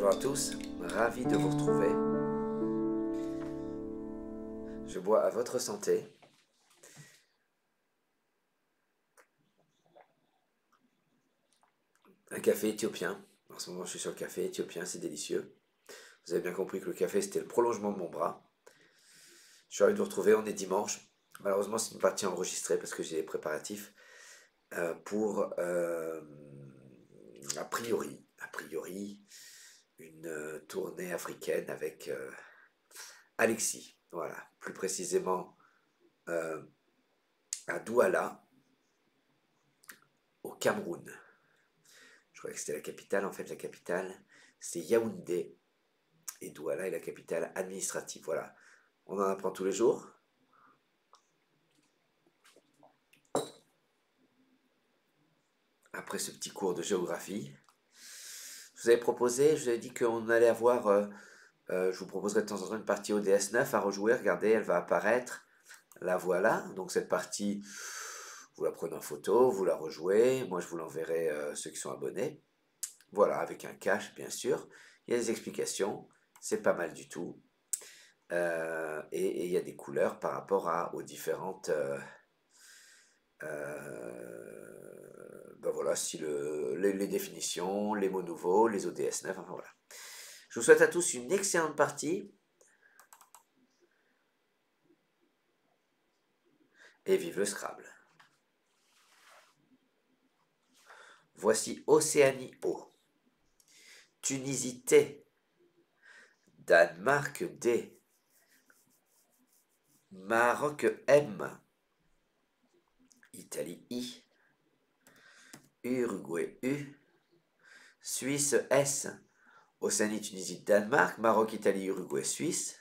Bonjour à tous, ravi de vous retrouver. Je bois à votre santé. Un café éthiopien. En ce moment, je suis sur le café éthiopien, c'est délicieux. Vous avez bien compris que le café, c'était le prolongement de mon bras. Je suis ravi de vous retrouver, on est dimanche. Malheureusement, c'est une partie enregistrée parce que j'ai les préparatifs pour, a priori, une tournée africaine avec Alexis. Voilà, plus précisément euh, à Douala, au Cameroun. Je croyais que c'était la capitale. En fait, la capitale, c'est Yaoundé. Et Douala est la capitale administrative. Voilà. On en apprend tous les jours. Après ce petit cours de géographie, je vous avais proposé, je vous avais dit qu'on allait avoir, je vous proposerai de temps en temps une partie ODS9 à rejouer. Regardez, elle va apparaître. La voilà. Donc cette partie, vous la prenez en photo, vous la rejouez. Moi, je vous l'enverrai ceux qui sont abonnés. Voilà, avec un cache, bien sûr. Il y a des explications. C'est pas mal du tout. Et il y a des couleurs par rapport aux différentes ben voilà, si les définitions, les mots nouveaux, les ODS9, enfin voilà. Je vous souhaite à tous une excellente partie et vive le Scrabble. Voici Océanie O, Tunisie T, Danemark D, Maroc M, Italie I, Uruguay U, Suisse S, Océanie, Tunisie, Danemark, Maroc, Italie, Uruguay, Suisse.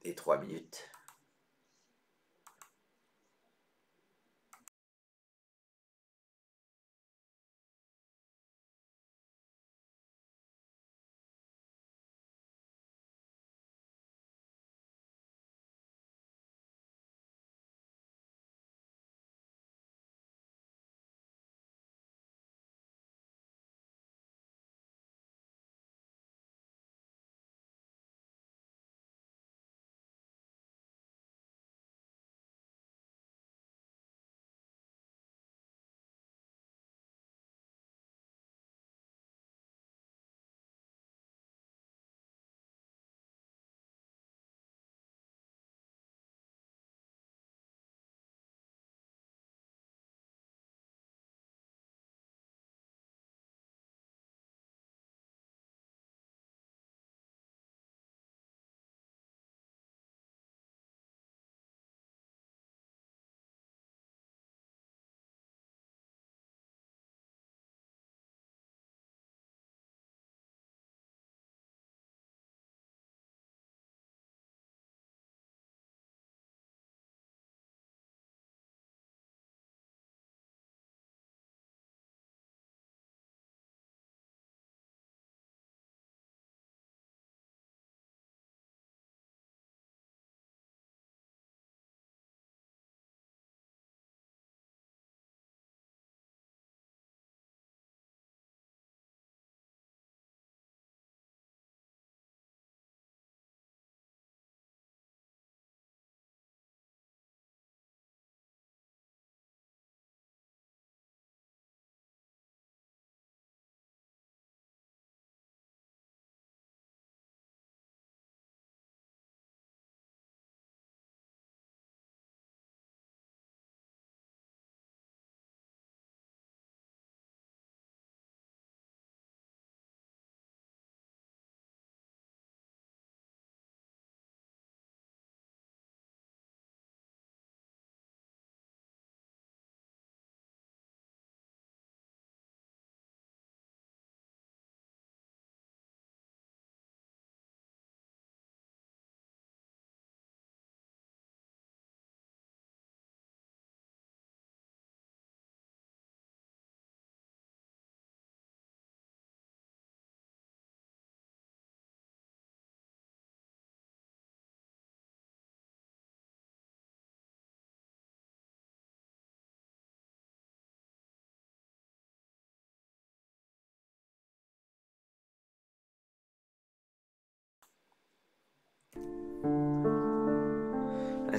Et 3 minutes.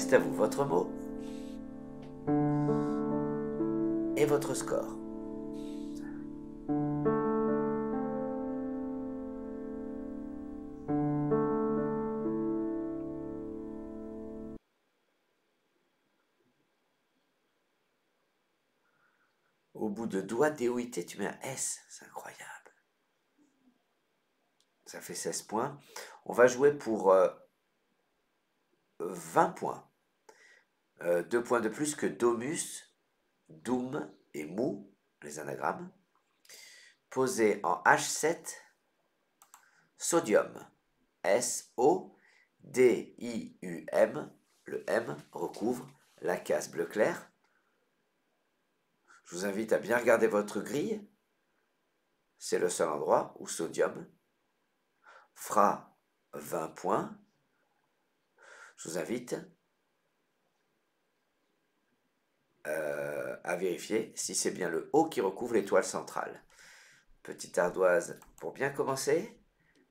Reste à vous votre mot et votre score. Au bout de doigt DOIT, tu mets un S. C'est incroyable. Ça fait 16 points. On va jouer pour 20 points. 2 points de plus que Domus, Doom et Mou, les anagrammes. Posé en H7, sodium. S-O-D-I-U-M. Le M recouvre la case bleu clair. Je vous invite à bien regarder votre grille. C'est le seul endroit où sodium fera 20 points. Je vous invite à vérifier si c'est bien le O qui recouvre l'étoile centrale. Petite ardoise pour bien commencer.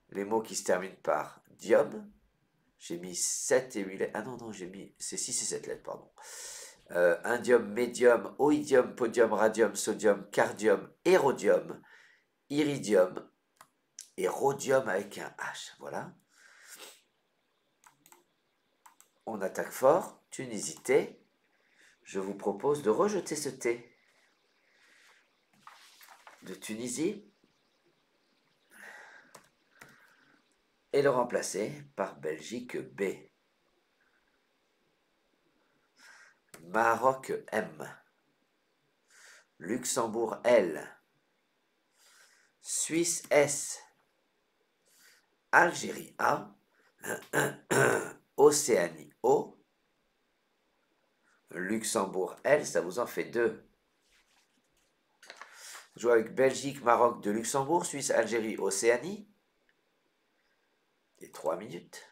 Les mots qui se terminent par dium. J'ai mis 7 et 8 lettres. Ah non, non, j'ai mis... C'est 6 et 7 lettres, pardon. Indium, médium, oïdium, podium, radium, sodium, cardium, érodium, iridium et rhodium avec un H. Voilà. On attaque fort. Tunisie T. Je vous propose de rejeter ce T de Tunisie et le remplacer par Belgique B. Maroc M. Luxembourg L. Suisse S. Algérie A. Océanie O. Luxembourg L, ça vous en fait 2. Jouer avec Belgique, Maroc de Luxembourg, Suisse, Algérie, Océanie. Et 3 minutes.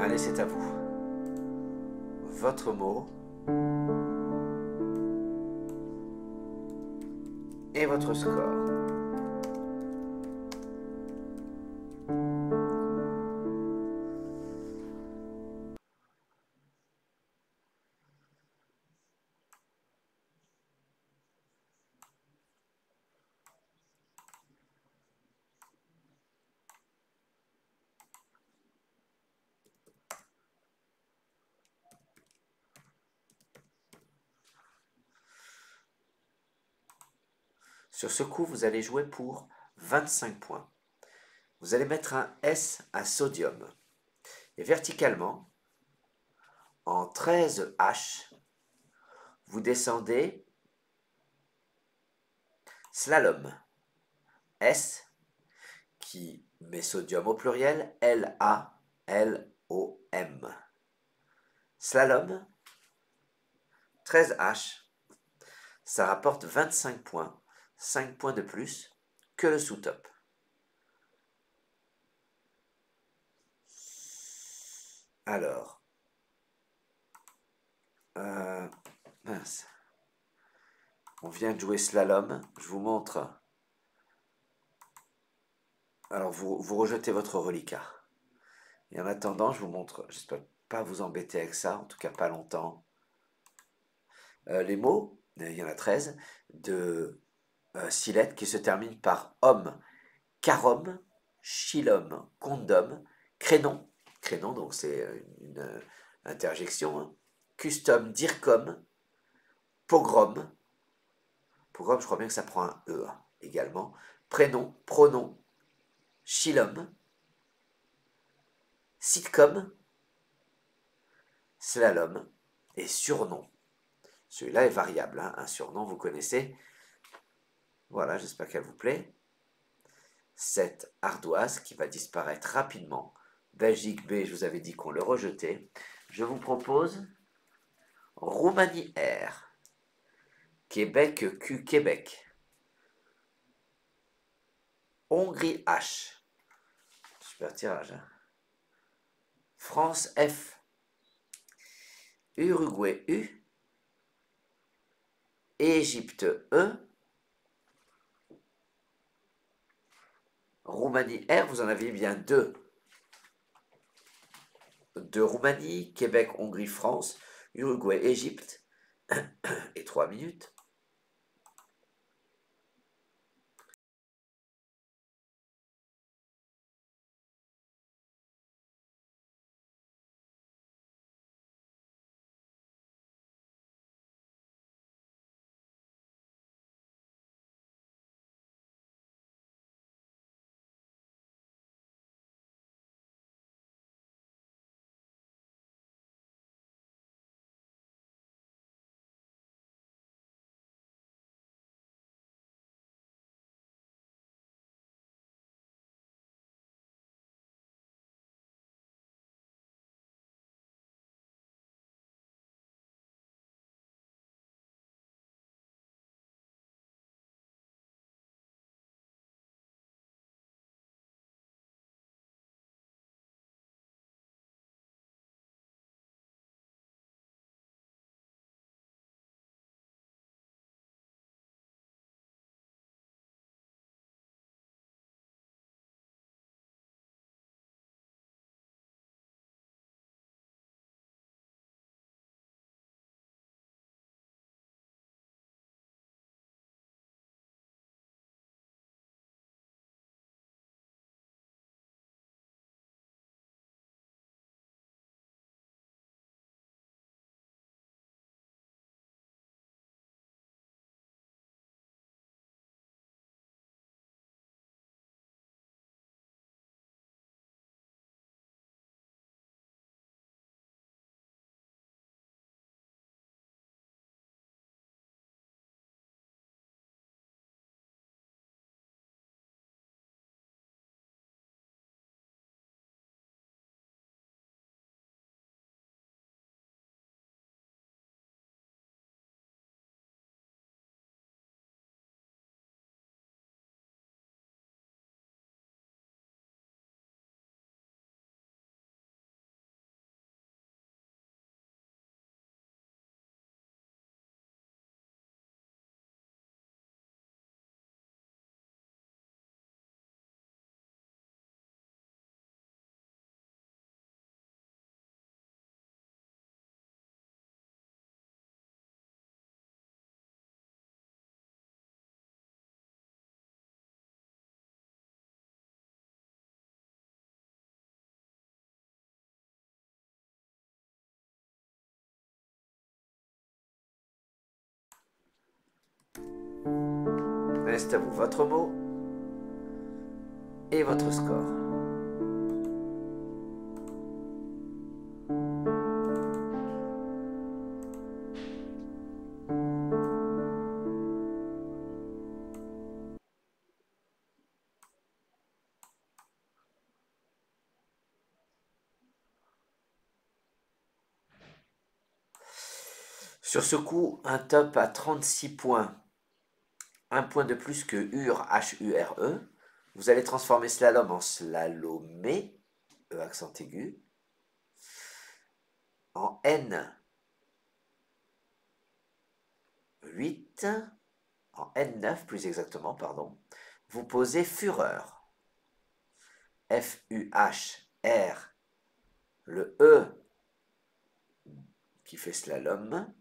Allez, c'est à vous. Votre mot et votre score. Sur ce coup, vous allez jouer pour 25 points. Vous allez mettre un S à sodium. Et verticalement, en 13 H, vous descendez slalom. S qui met sodium au pluriel, L-A-L-O-M. Slalom, 13 H, ça rapporte 25 points, 5 points de plus que le sous-top. Alors, mince. On vient de jouer slalom, je vous montre. Alors, vous rejetez votre reliquat. Et en attendant, je vous montre, j'espère pas vous embêter avec ça, en tout cas pas longtemps. Les mots, il y en a 13, de Silette qui se terminent par homme, carom, chilom, condom, crénon, crénon donc c'est une interjection, hein, custom, dircom, pogrom, pogrom je crois bien que ça prend un E hein, également, prénom, pronom, chilom, sitcom, slalom et surnom. Celui-là est variable, hein, un surnom vous connaissez. Voilà, j'espère qu'elle vous plaît. Cette ardoise qui va disparaître rapidement. Belgique B, je vous avais dit qu'on le rejetait. Je vous propose Roumanie R. Québec Q, Québec. Hongrie H. Super tirage. Hein. France F. Uruguay U. Égypte E. Roumanie R, vous en aviez bien deux. De Roumanie, Québec, Hongrie, France, Uruguay, Égypte. Et 3 minutes. reste à vous votre mot et votre score. Sur ce coup, un top à 36 points, un point de plus que Hure, H-U-R-E. Vous allez transformer slalom en slalomé, E accent aigu, en N8, en N9 plus exactement, pardon. Vous posez fureur, F-U-H-R, le E qui fait slalom,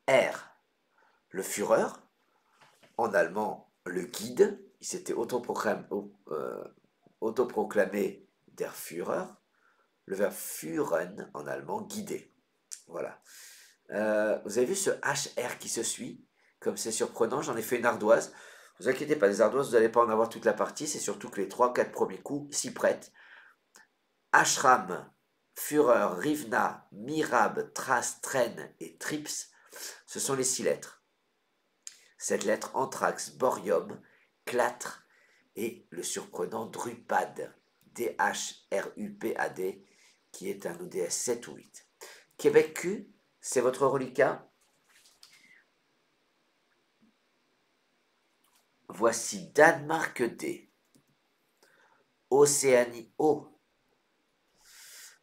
R, le Führer, en allemand le guide, il s'était autoproclamé der Führer, le verbe führen en allemand guider. Voilà. Vous avez vu ce HR qui se suit? Comme c'est surprenant, j'en ai fait une ardoise. Ne vous inquiétez pas, les ardoises, vous n'allez pas en avoir toute la partie, c'est surtout que les 3-4 premiers coups s'y prêtent. Ashram, Führer, Rivna, Mirab, Tras, Tren et Trips, ce sont les 6 lettres. Cette lettre anthrax, borium, clatre et le surprenant Drupad, D-H-R-U-P-A-D, qui est un ODS 7 ou 8. Québec Q, c'est votre reliquat. Voici Danemark D, Océanie O,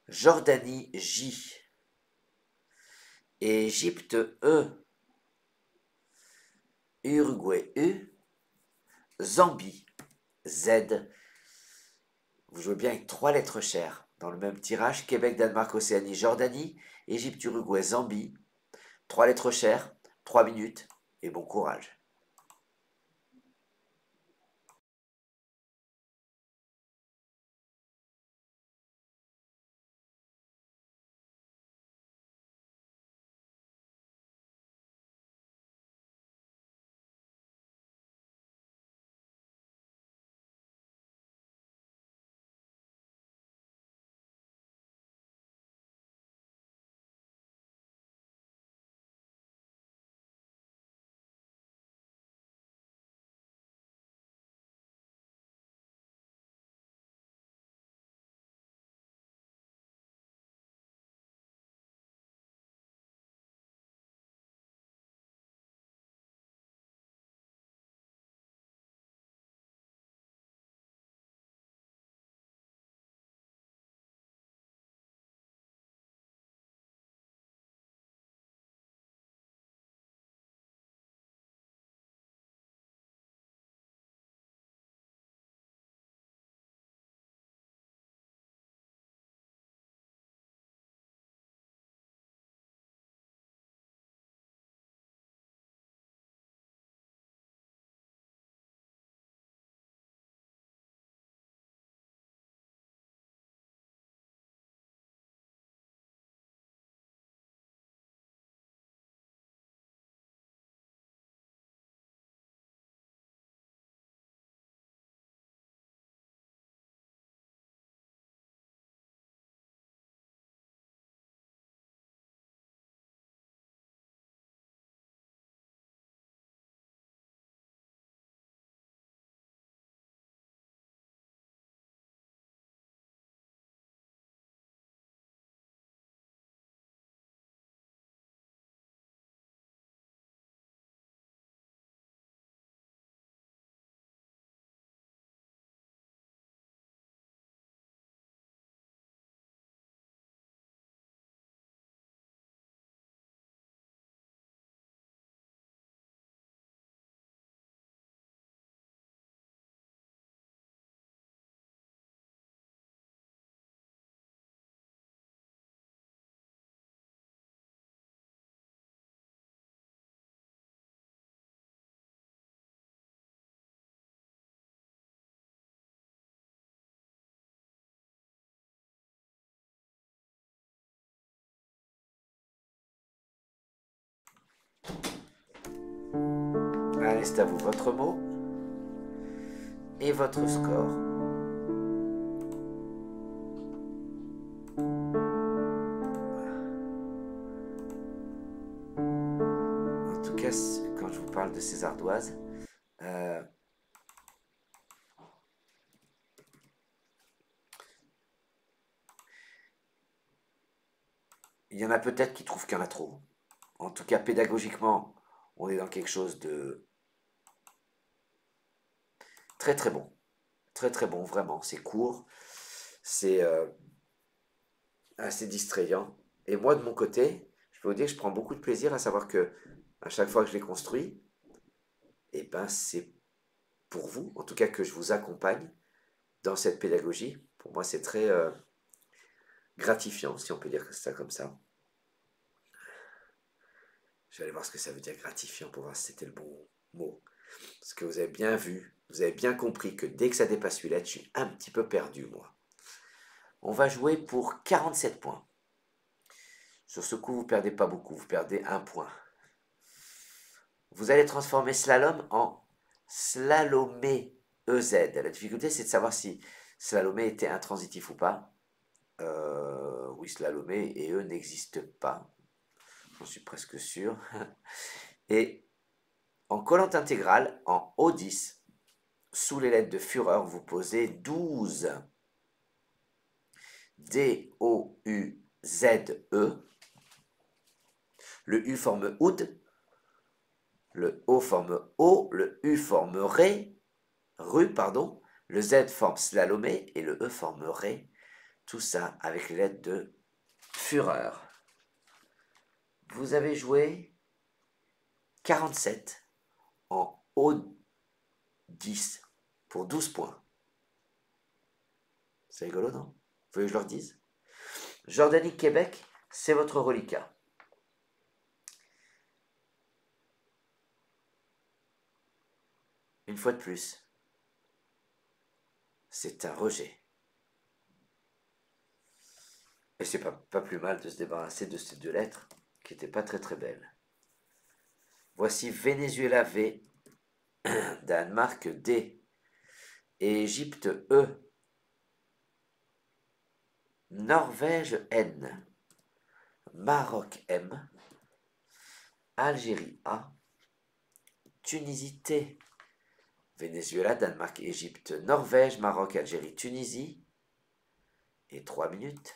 Jordanie J, Égypte E, Uruguay U, Zambie Z. Vous jouez bien avec 3 lettres chères. Dans le même tirage, Québec, Danemark, Océanie, Jordanie, Égypte, Uruguay, Zambie. 3 lettres chères, 3 minutes et bon courage. C'est à vous votre mot et votre score. En tout cas, quand je vous parle de ces ardoises, il y en a peut-être qui trouvent qu'il y en a trop. En tout cas, pédagogiquement, on est dans quelque chose de très très bon. Très très bon, vraiment. C'est court, c'est assez distrayant. Et moi, de mon côté, je peux vous dire que je prends beaucoup de plaisir à savoir que à chaque fois que je les construis, et ben c'est pour vous, en tout cas que je vous accompagne dans cette pédagogie. Pour moi, c'est très gratifiant, si on peut dire ça comme ça. Je vais aller voir ce que ça veut dire gratifiant pour voir si c'était le bon mot. Parce que vous avez bien vu, vous avez bien compris que dès que ça dépasse 8 lettres, je suis un petit peu perdu, moi. On va jouer pour 47 points. Sur ce coup, vous ne perdez pas beaucoup, vous perdez 1 point. Vous allez transformer slalom en slalomé EZ. La difficulté, c'est de savoir si slalomé était intransitif ou pas. Oui, slalomé et E n'existent pas. J'en suis presque sûr. Et en collante intégrale, en O10, sous les lettres de Führer, vous posez 12. D-O-U-Z-E. Le U forme oud. Le O forme O. Le U forme ré. Rue, pardon. Le Z forme slalomé et le E forme ré. Tout ça avec les lettres de Führer. Vous avez joué 47 en O10 pour 12 points. C'est rigolo, non? Vous voulez que je leur dise? Jordanie, Québec, c'est votre reliquat. Une fois de plus, c'est un rejet. Et c'est pas plus mal de se débarrasser de ces deux lettres qui n'étaient pas très très belles. Voici Venezuela V, Danemark D, Égypte E, Norvège N, Maroc M, Algérie A, Tunisie T, Venezuela, Danemark, Égypte, Norvège, Maroc, Algérie, Tunisie. Et 3 minutes.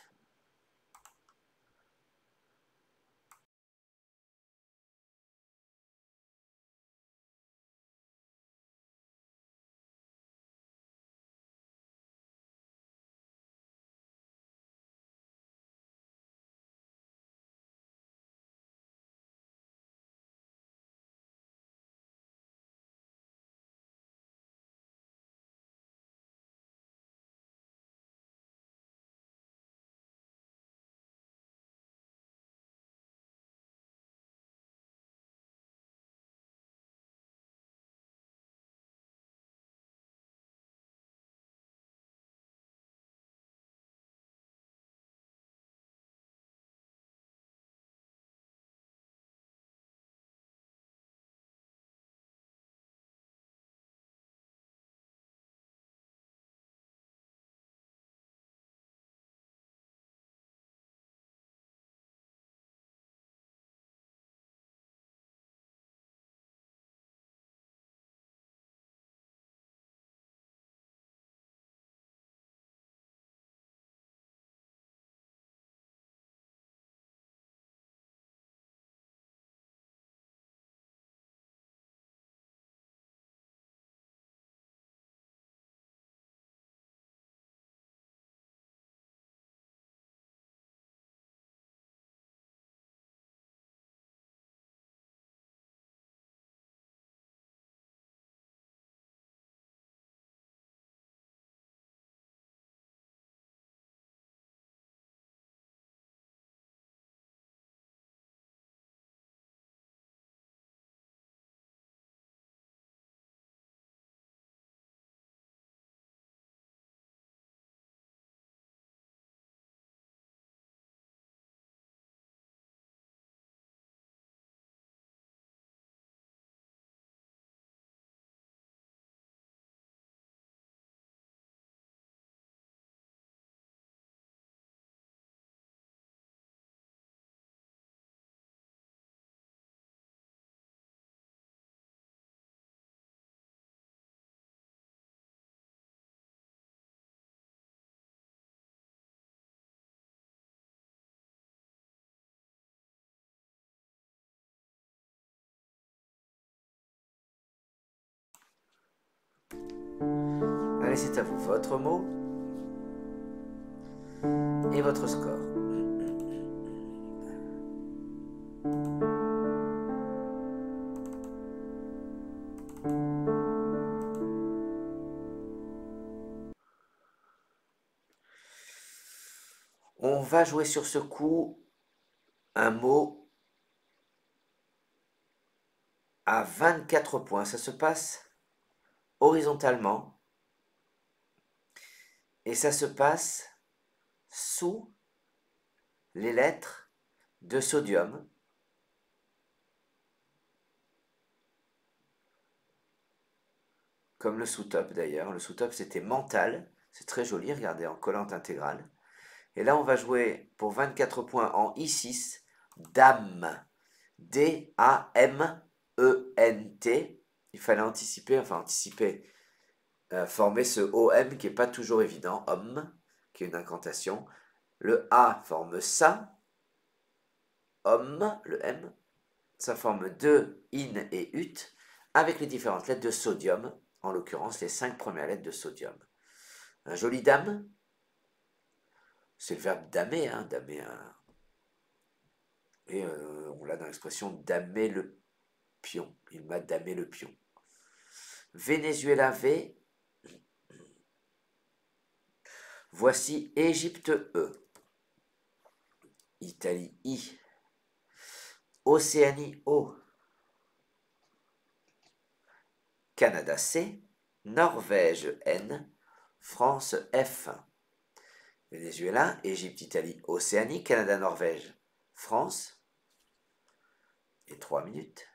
Allez, c'est à vous. Votre mot et votre score. On va jouer sur ce coup un mot à 24 points. Ça se passe horizontalement et ça se passe sous les lettres de sodium. Comme le sous-top d'ailleurs. Le sous-top c'était mental. C'est très joli, regardez, en collante intégrale. Et là, on va jouer pour 24 points en I6, dame. D-A-M-E-N-T. Il fallait anticiper, former ce OM qui n'est pas toujours évident, homme, qui est une incantation. Le A forme ça, homme, le M. Ça forme deux in et ut, avec les différentes lettres de sodium, en l'occurrence les 5 premières lettres de sodium. Un joli dame, c'est le verbe damer, hein, damer un. Et on l'a dans l'expression damer le pion. Il m'a damé le pion. Venezuela V. Voici Égypte E. Italie I. Océanie O. Canada C. Norvège N. France F. Venezuela, Égypte, Italie, Océanie, Canada, Norvège, France. Et 3 minutes.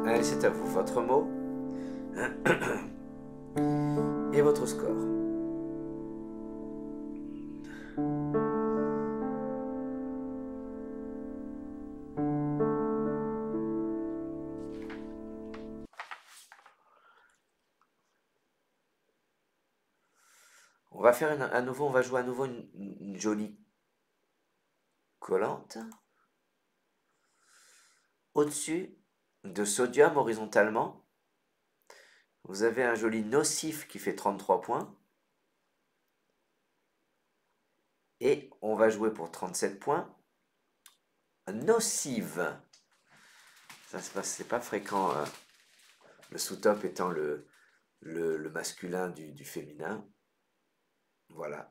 Allez, c'est à vous. Votre mot et votre score. On va faire à nouveau, on va jouer à nouveau une jolie collante. Au-dessus de sodium horizontalement, vous avez un joli nocif qui fait 33 points. Et on va jouer pour 37 points. Nocive. Ça, c'est pas fréquent. Le sous-top étant le masculin du féminin. Voilà.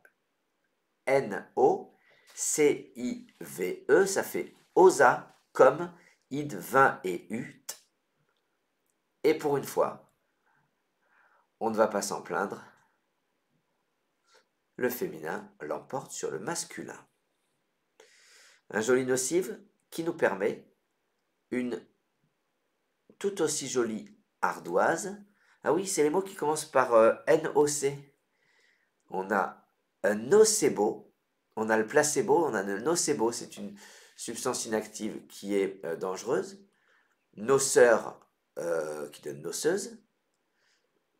N-O-C-I-V-E, ça fait osa, comme, id, vin et ut. Et pour une fois, on ne va pas s'en plaindre. Le féminin l'emporte sur le masculin. Un joli nocive qui nous permet une tout aussi jolie ardoise. Ah oui, c'est les mots qui commencent par N-O-C. On a un nocebo, on a le placebo, on a le nocebo, c'est une substance inactive qui est dangereuse. Noceur, qui donne noceuse.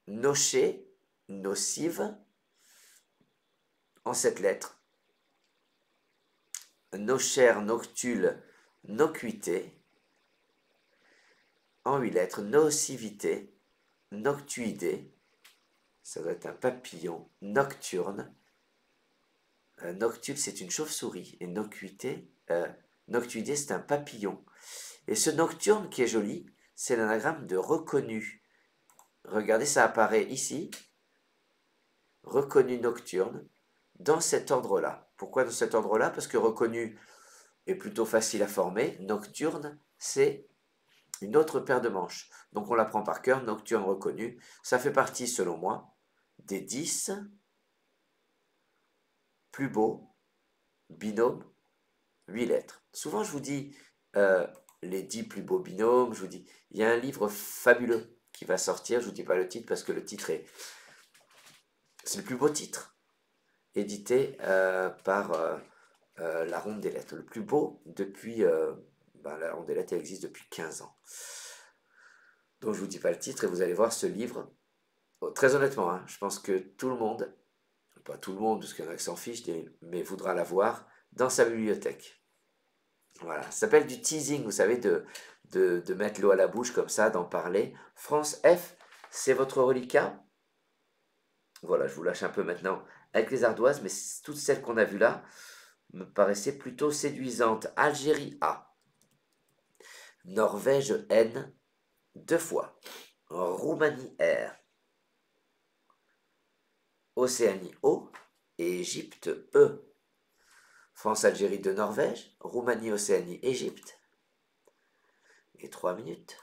Noché, nocive, en 7 lettres. Nochère, noctule, nocuité, en 8 lettres. Nocivité, noctuidé, ça doit être un papillon, nocturne. Noctule, c'est une chauve-souris. Et noctuidé, c'est un papillon. Et ce nocturne qui est joli, c'est l'anagramme de reconnu. Regardez, ça apparaît ici. Reconnu nocturne, dans cet ordre-là. Pourquoi dans cet ordre-là? Parce que reconnu est plutôt facile à former. Nocturne, c'est une autre paire de manches. Donc on la prend par cœur, nocturne reconnu. Ça fait partie, selon moi, des 10 plus beaux binômes 8 lettres. Souvent, je vous dis les 10 plus beaux binômes. Je vous dis, il y a un livre fabuleux qui va sortir. Je ne vous dis pas le titre parce que le titre c'est le plus beau titre, édité par La Ronde des Lettres. Le plus beau depuis. La Ronde des Lettres, elle existe depuis 15 ans. Donc, je ne vous dis pas le titre et vous allez voir ce livre. Oh, très honnêtement, hein, je pense que tout le monde, pas tout le monde, parce qu'il y en a qui s'en fichent, mais voudra l'avoir dans sa bibliothèque. Voilà, ça s'appelle du teasing, vous savez, de mettre l'eau à la bouche comme ça, d'en parler. France F, c'est votre reliquat. Voilà, je vous lâche un peu maintenant avec les ardoises, mais toutes celles qu'on a vues là me paraissaient plutôt séduisantes. Algérie A, Norvège N, 2 fois. Roumanie R, Océanie O et Égypte E. France, Algérie de Norvège, Roumanie, Océanie, Égypte. Et 3 minutes.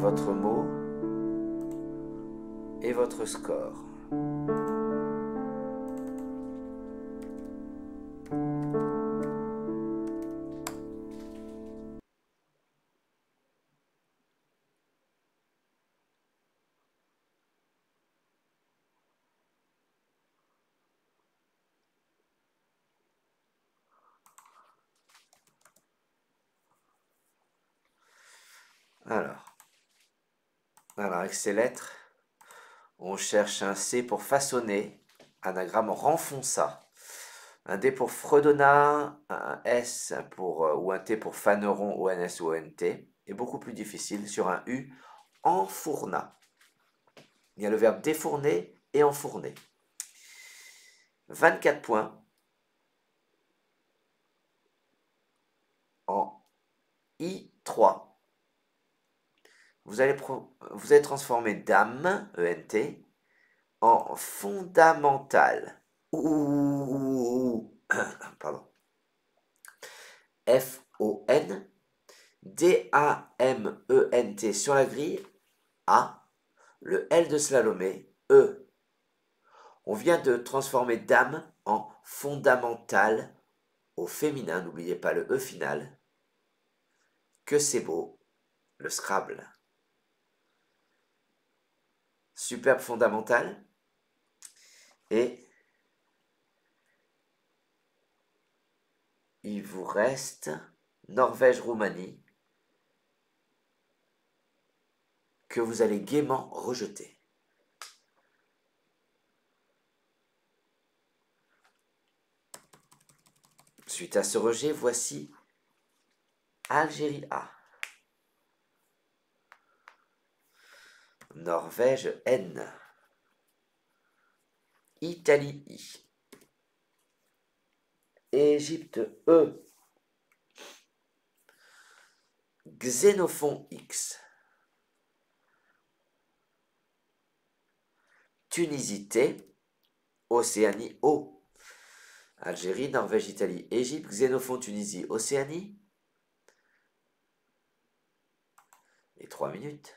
votre mot et votre score. Alors avec ces lettres, on cherche un C pour façonner, anagramme renfonça, un D pour fredonna, un S pour, ou un T pour faneron, ONS ou ONT, et beaucoup plus difficile, sur un U, enfourna. Il y a le verbe défourner et enfourner. 24 points en I3. Vous allez transformer dame, ENT, en fondamental. Pardon. F-O-N, D-A-M-E-N-T sur la grille, A, le L de Salomé, E. On vient de transformer dame en fondamental au féminin, n'oubliez pas le E final. Que c'est beau, le Scrabble. Superbe fondamental. Et il vous reste Norvège-Roumanie que vous allez gaiement rejeter. Suite à ce rejet, voici Algérie A. Norvège N. Italie I. Égypte E. Xénophon X. Tunisie T. Océanie O. Algérie, Norvège, Italie, Égypte, Xénophon, Tunisie, Océanie. Et 3 minutes.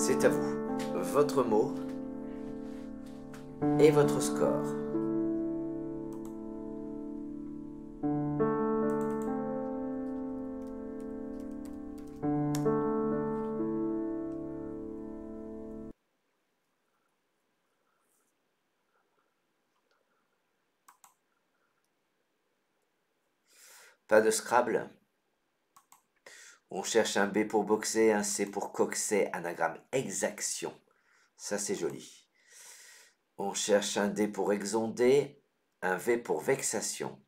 C'est à vous. Votre mot et votre score. Pas de Scrabble. On cherche un B pour boxer, un C pour coxer, anagramme exaction. Ça, c'est joli. On cherche un D pour exonder, un V pour vexation.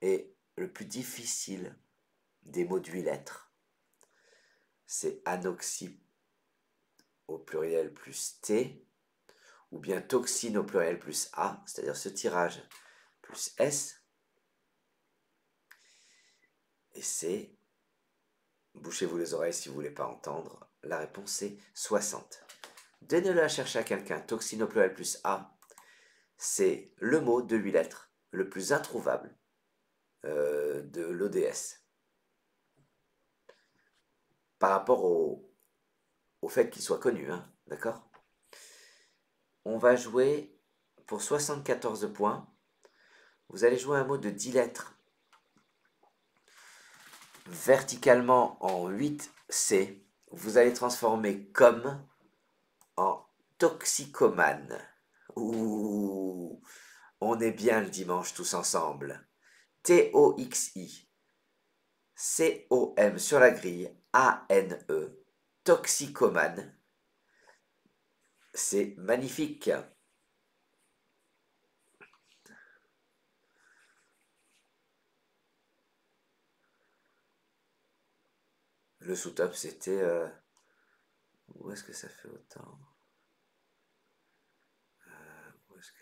Et le plus difficile des mots de 8 lettres, c'est anoxie au pluriel plus T, ou bien toxine au pluriel plus A, c'est-à-dire ce tirage plus S. Et c'est, bouchez-vous les oreilles si vous ne voulez pas entendre, la réponse est 60. Donnez-le à chercher à quelqu'un, toxine au pluriel plus A, c'est le mot de 8 lettres le plus introuvable de l'ODS. Par rapport au fait qu'il soit connu, hein, d'accord? On va jouer pour 74 points. Vous allez jouer un mot de 10 lettres verticalement en 8C. Vous allez transformer comme en toxicomane. Ouh, on est bien le dimanche tous ensemble. T-O-X-I. C-O-M sur la grille. A-N-E. Toxicomane. C'est magnifique. Le sous-top, c'était... où est-ce que ça fait autant? Où est-ce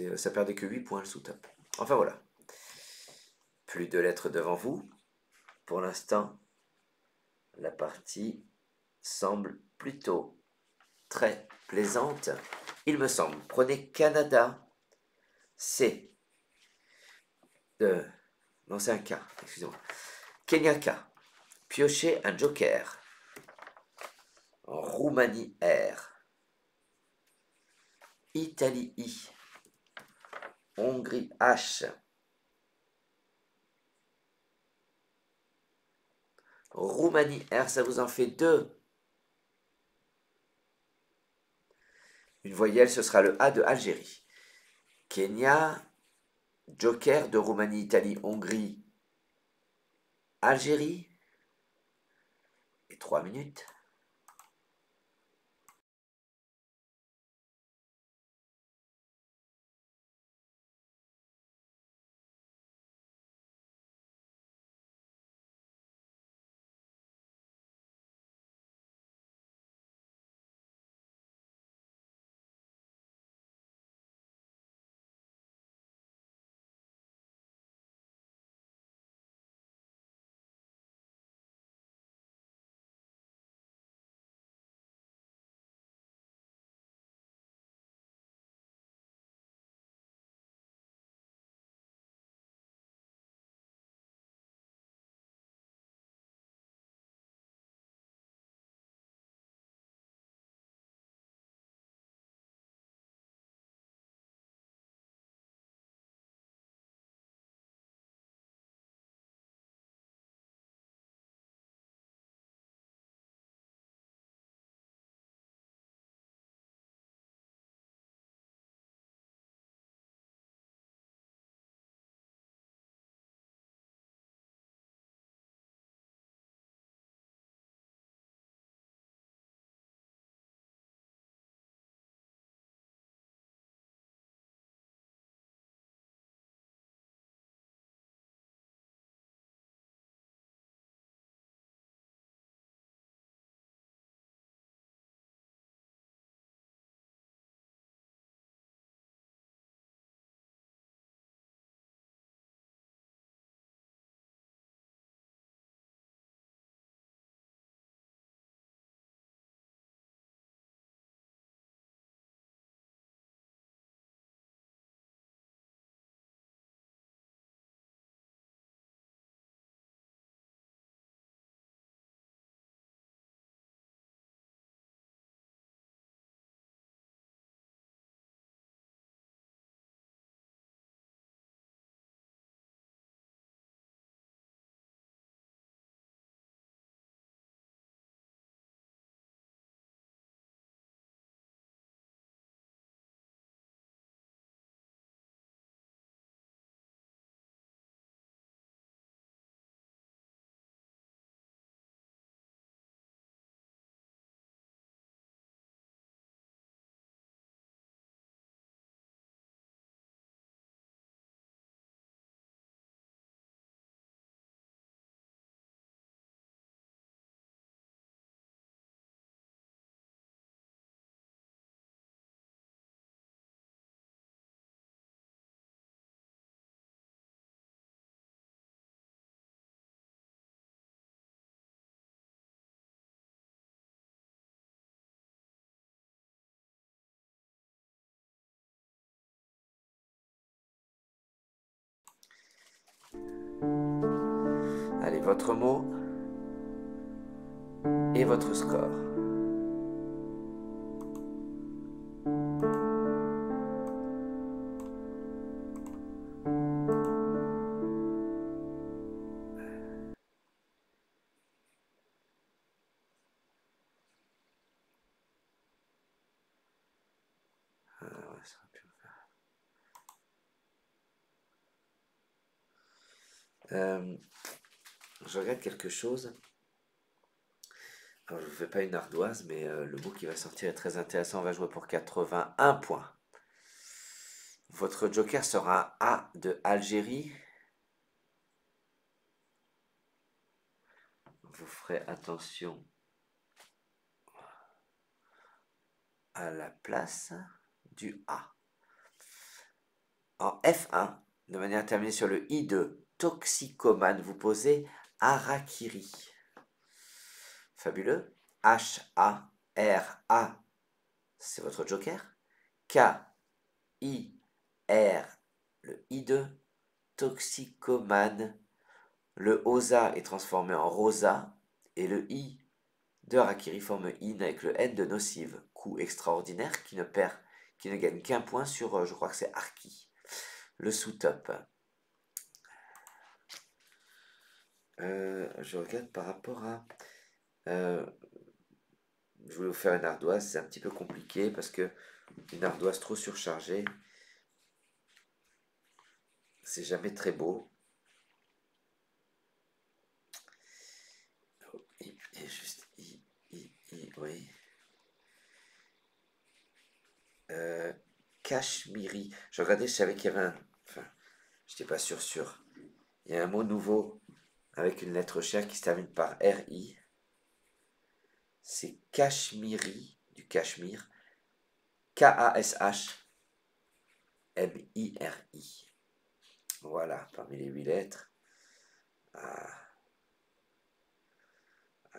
que... ça perdait que 8 points le sous-top. Enfin voilà. Plus de lettres devant vous. Pour l'instant, la partie semble plutôt très plaisante. Il me semble. Prenez Canada. C. Non, c'est un K. Excusez-moi. Kenyaka. Piochez un joker. Roumanie R. Italie I. Hongrie H. Roumanie R, ça vous en fait 2. Une voyelle, ce sera le A de Algérie. Kenya, joker de Roumanie, Italie, Hongrie, Algérie. Et 3 minutes. Allez, votre mot et votre score. Ah, ouais, ça aurait pu le faire. Je regarde quelque chose. Alors, je ne vous fais pas une ardoise, mais le mot qui va sortir est très intéressant. On va jouer pour 81 points. Votre joker sera A de Algérie. Vous ferez attention à la place du A. En F1, de manière terminée sur le I de toxicomane, vous posez harakiri. Fabuleux. H-A-R-A, c'est votre joker. K-I-R, le I de toxicomane. Le osa est transformé en rosa et le I de harakiri forme in avec le N de nocive. Coup extraordinaire qui ne gagne qu'un point sur, je crois que c'est Arki. Le sous-top. Je regarde par rapport à... je voulais vous faire une ardoise, c'est un petit peu compliqué parce que une ardoise trop surchargée, c'est jamais très beau. Et juste oui. Cachemiri. Je regardais, je savais qu'il y avait un... Enfin, j'étais pas sûr. Il y a un mot nouveau avec une lettre chère qui se termine par R-I. C'est Cachemiri, du Cachemire. K-A-S-H-M-I-R-I. Voilà, parmi les 8 lettres. Ah,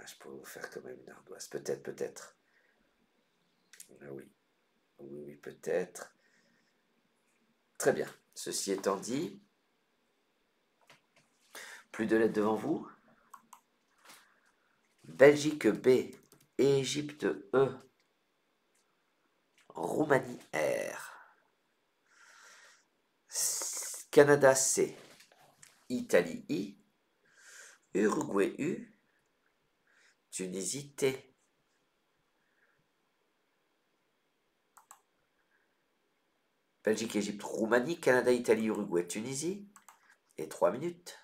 je pourrais vous faire quand même une ardoise. Peut-être. Ah oui, peut-être. Très bien. Ceci étant dit, plus de lettres devant vous. Belgique B, Égypte E, Roumanie R, Canada C, Italie I, Uruguay U, Tunisie T. Belgique, Égypte, Roumanie, Canada, Italie, Uruguay, Tunisie. Et 3 minutes.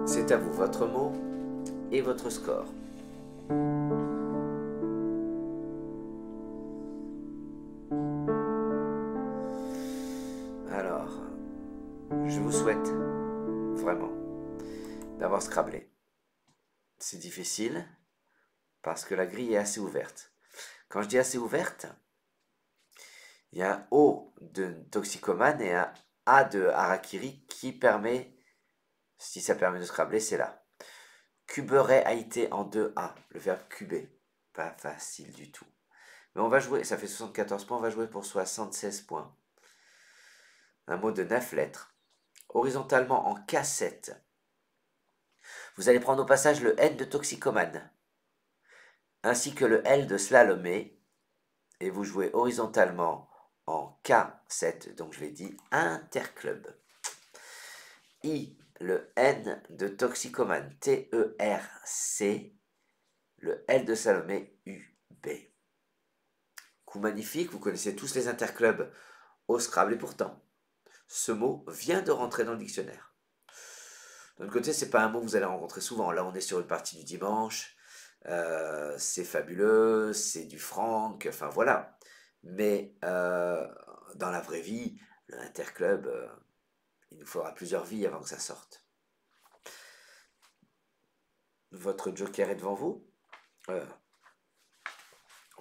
C'est à vous, votre mot et votre score. Alors, je vous souhaite vraiment d'avoir Scrabblé. C'est difficile parce que la grille est assez ouverte. Quand je dis assez ouverte, il y a un O de toxicomane et un A de harakiri qui permet, si ça permet de Scrabblé, c'est là. Cuberait a été en 2A, le verbe cuber. Pas facile du tout. Mais on va jouer, ça fait 74 points, on va jouer pour 76 points. Un mot de 9 lettres. Horizontalement en K7. Vous allez prendre au passage le N de toxicomane, ainsi que le L de slalomé, et vous jouez horizontalement en K7, donc je l'ai dit, interclub. I, le N de toxicomane, T-E-R-C, le L de Salomé, U-B. Coup magnifique, vous connaissez tous les interclubs au Scrabble, et pourtant, ce mot vient de rentrer dans le dictionnaire. D'un autre côté, c'est pas un mot que vous allez rencontrer souvent. Là, on est sur une partie du dimanche, c'est fabuleux, c'est du franc, enfin voilà. Mais dans la vraie vie, le interclub, il nous faudra plusieurs vies avant que ça sorte. Votre joker est devant vous.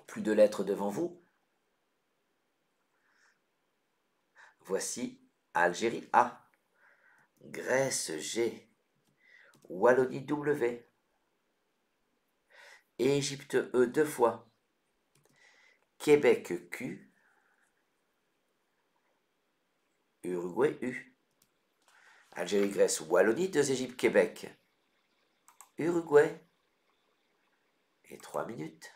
Plus de lettres devant vous. Voici Algérie A, Grèce G, Wallonie W, Égypte E deux fois, Québec Q, Uruguay U. Algérie, Grèce, Wallonie, 2 Égypte, Québec, Uruguay. Et 3 minutes.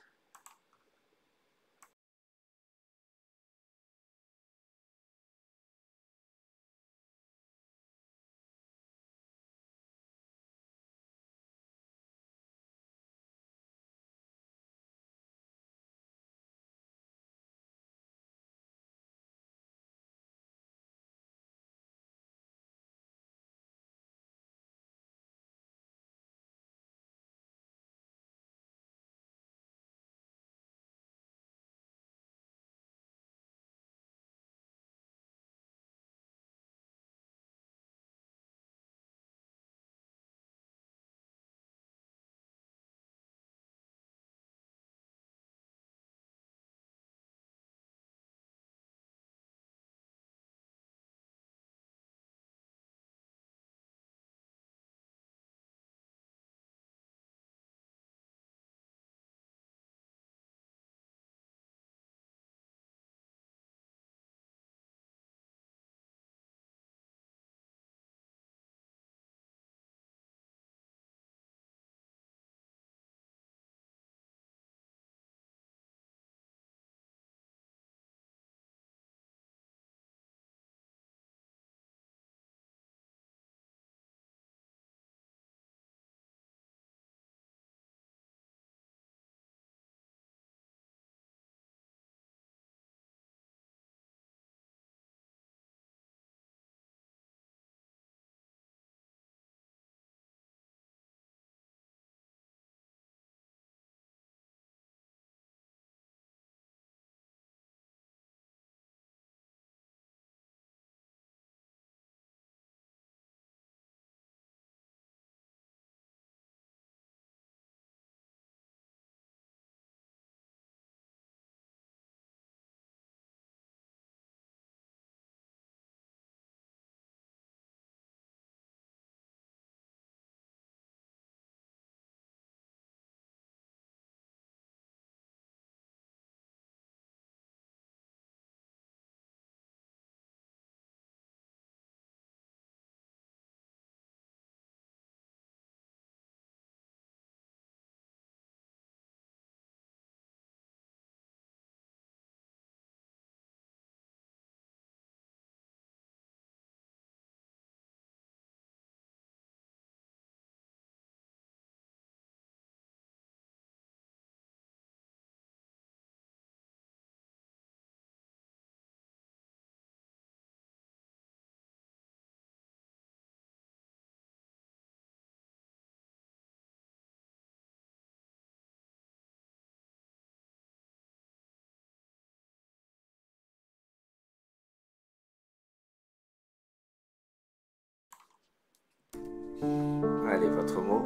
Allez, votre mot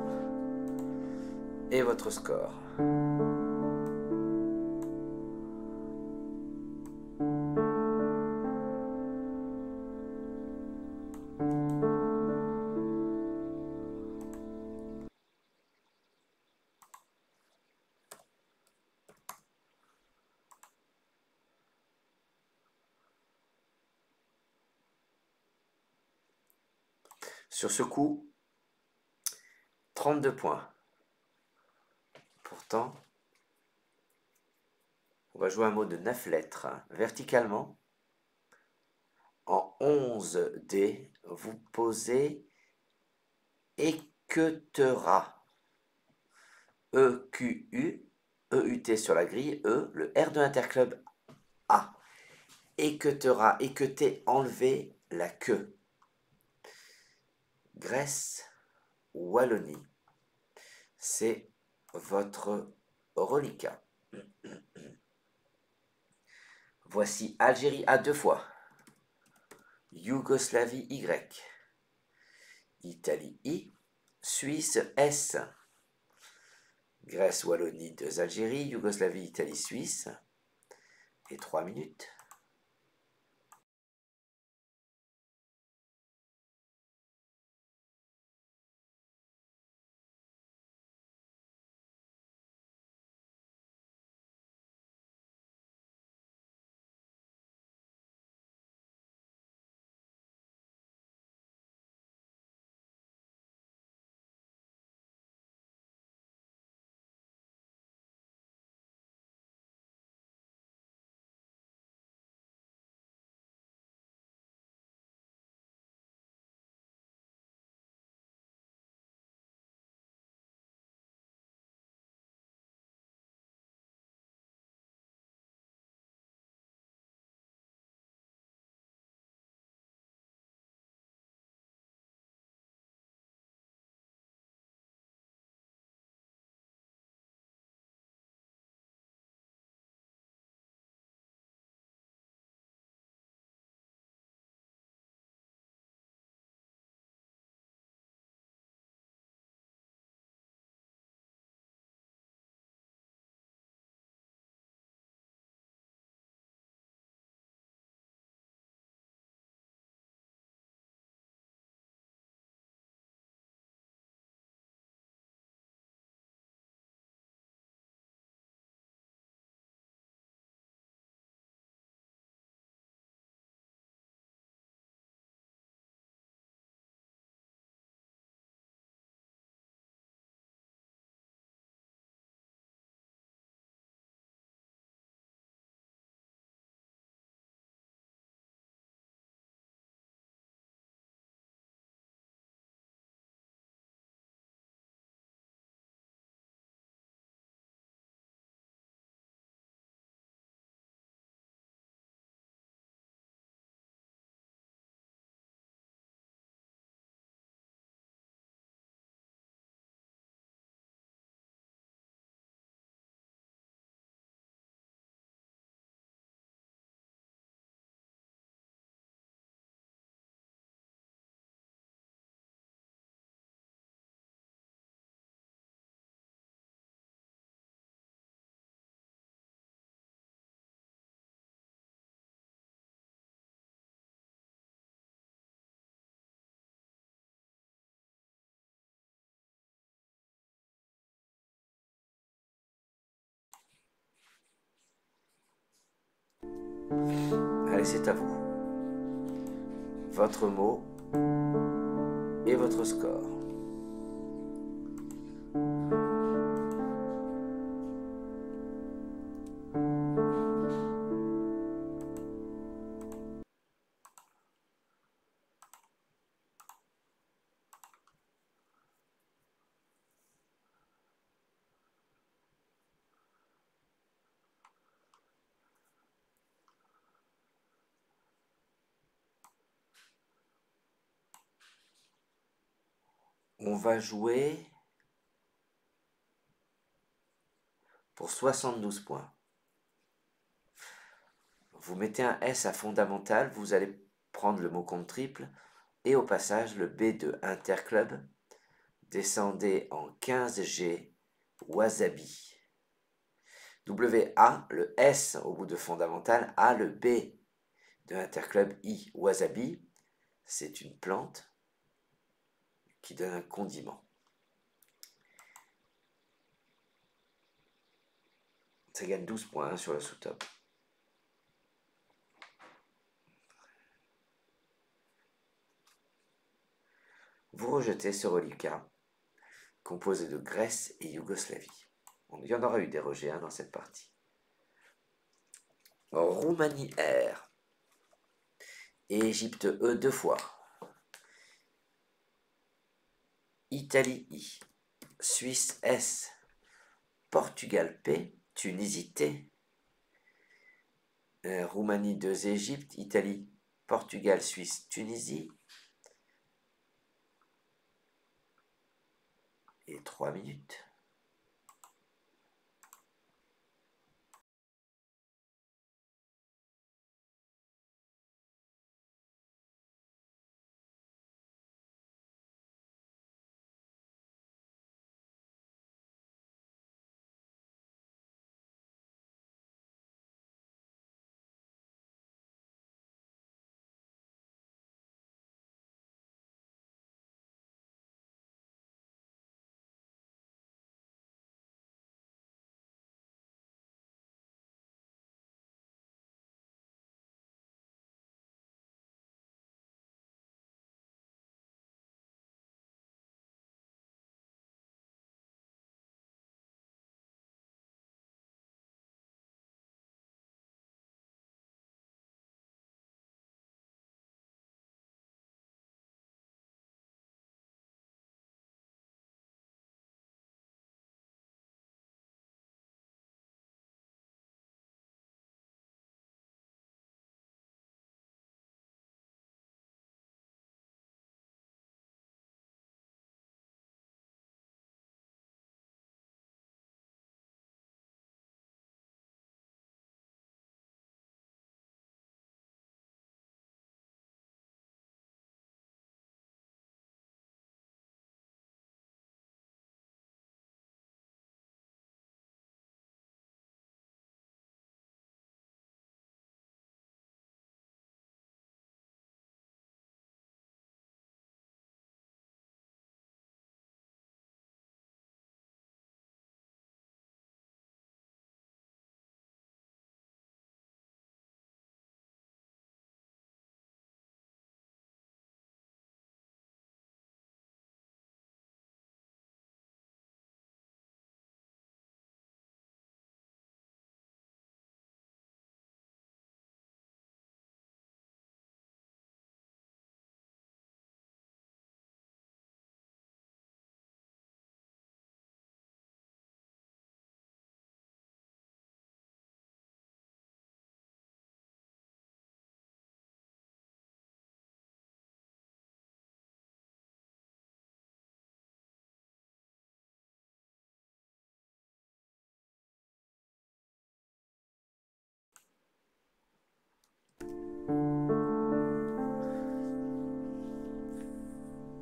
et votre score. Sur ce coup, 32 points. Pourtant, on va jouer un mot de 9 lettres. Verticalement, en 11 dés, vous posez équeutera. E-Q-U, E-U-T sur la grille, E, le R de Interclub A. Équeutera, équeuter, enlever la queue. Grèce, Wallonie. C'est votre reliquat. Voici Algérie A 2 fois. Yougoslavie Y. Italie I. Suisse S. Grèce, Wallonie, 2 Algérie. Yougoslavie, Italie, Suisse. Et 3 minutes. Allez, c'est à vous. Votre mot et votre score. On va jouer pour 72 points. Vous mettez un S à fondamental, vous allez prendre le mot compte triple et au passage le B de interclub descendez en 15G, Wasabi. WA, le S au bout de fondamental, A, le B de l'interclub I. Wasabi, c'est une plante qui donne un condiment. Ça gagne 12 points sur le sous-top. Vous rejetez ce reliquat, composé de Grèce et Yougoslavie. Il y en aura eu des rejets dans cette partie. Roumanie R. Égypte E 2 fois. Italie I. Suisse S. Portugal P. Tunisie T. Roumanie 2 Égypte. Italie, Portugal, Suisse, Tunisie. Et 3 minutes.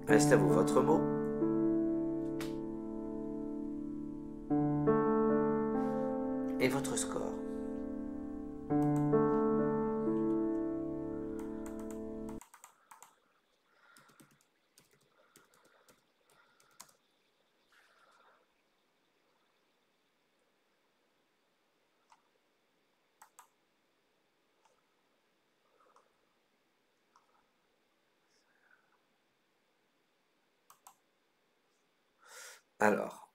Reste à vous votre mot. Et votre score. Alors,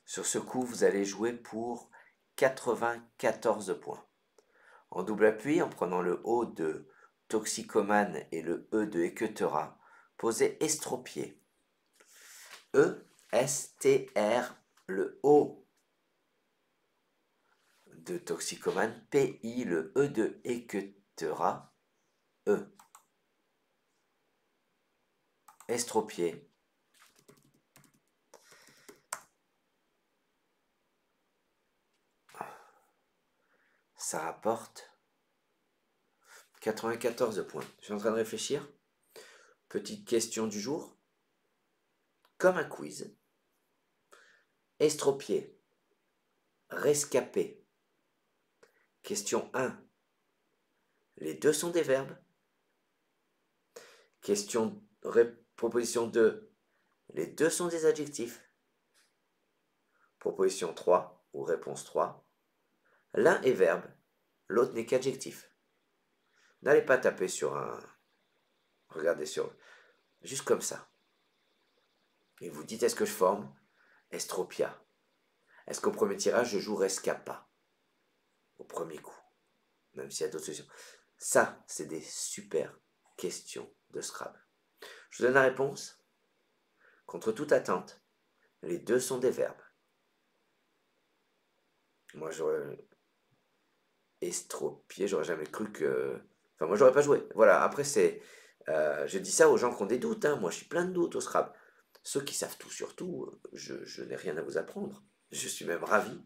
sur ce coup, vous allez jouer pour 94 points. En double appui, en prenant le O de toxicomane et le E de équeutera, posez estropié. E, S, T, R, le O de toxicomane, P, I, le E de équeutera, E. Estropié. ça rapporte 94 points. Je suis en train de réfléchir. Petite question du jour. Comme un quiz. Estropié. Rescapé. Question 1. Les deux sont des verbes. Proposition 2. Les deux sont des adjectifs. Proposition 3 ou réponse 3. L'un est verbe, l'autre n'est qu'adjectif. N'allez pas taper sur un... Regardez sur... Juste comme ça. Et vous dites, est-ce que je forme Estropia. Est-ce qu'au premier tirage, je joue Rescapa? Au premier coup. Même s'il y a d'autres solutions. Ça, c'est des super questions de Scrabble. Je vous donne la réponse. Contre toute attente, les deux sont des verbes. Moi, j'aurais estropié, j'aurais jamais cru que... Enfin, moi, j'aurais pas joué. Voilà, après, c'est... je dis ça aux gens qui ont des doutes. Hein. Moi, je suis plein de doutes au Scrabble. Ceux qui savent tout sur tout, je n'ai rien à vous apprendre. Je suis même ravi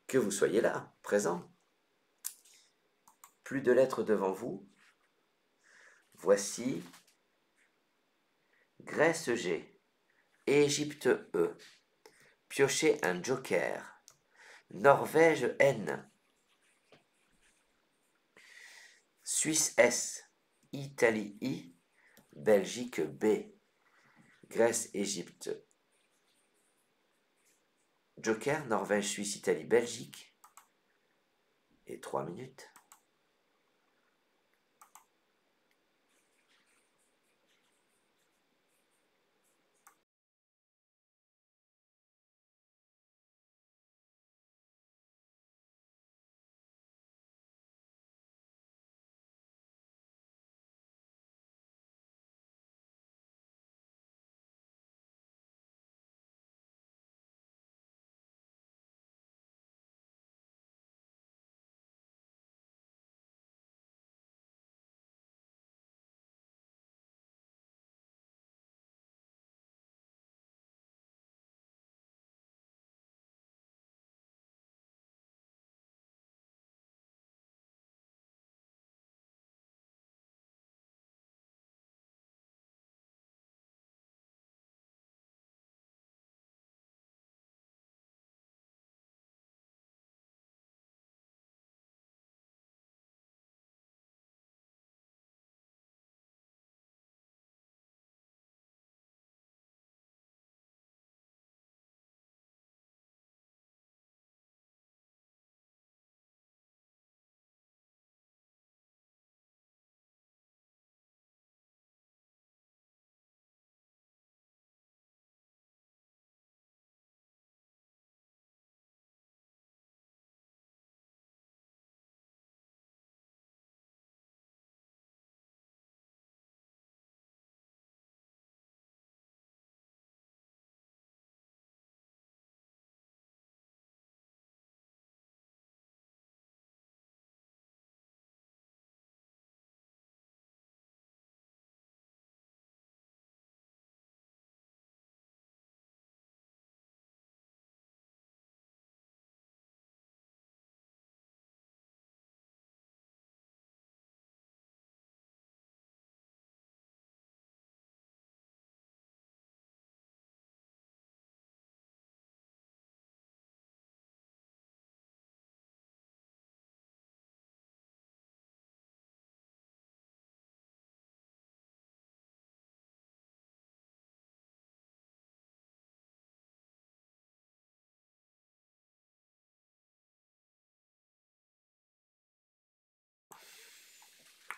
que vous soyez là, présent. Plus de lettres devant vous. Voici Grèce G, Égypte E, piochez un joker. Norvège N, Suisse S, Italie I, Belgique B, Grèce, Égypte. Joker, Norvège, Suisse, Italie, Belgique. Et 3 minutes.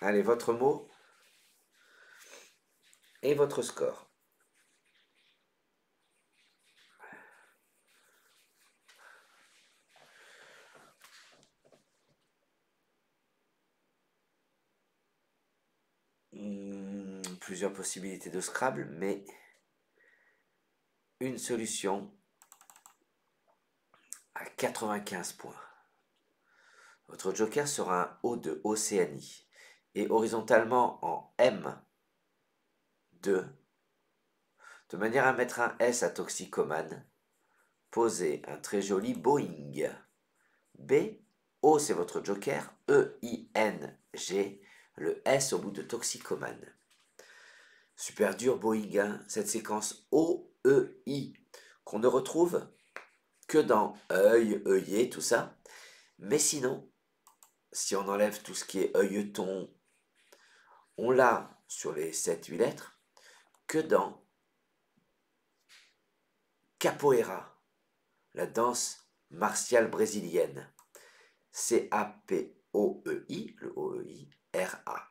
Allez, votre mot et votre score. Plusieurs possibilités de Scrabble, mais une solution à 95 points. Votre joker sera un O de Océanie et horizontalement en M2, de manière à mettre un S à toxicomane. Posez un très joli Boeing. B-O-E-I-N-G. O, c'est votre joker. E-I-N-G. Le S au bout de toxicomane. Super dur, Boeing, hein, cette séquence O-E-I, qu'on ne retrouve que dans œil, œillet, tout ça. Mais sinon, si on enlève tout ce qui est œilleton, on l'a sur les 7-8 lettres que dans capoeira, la danse martiale brésilienne. C-A-P-O-E-I, le O-E-I, R-A.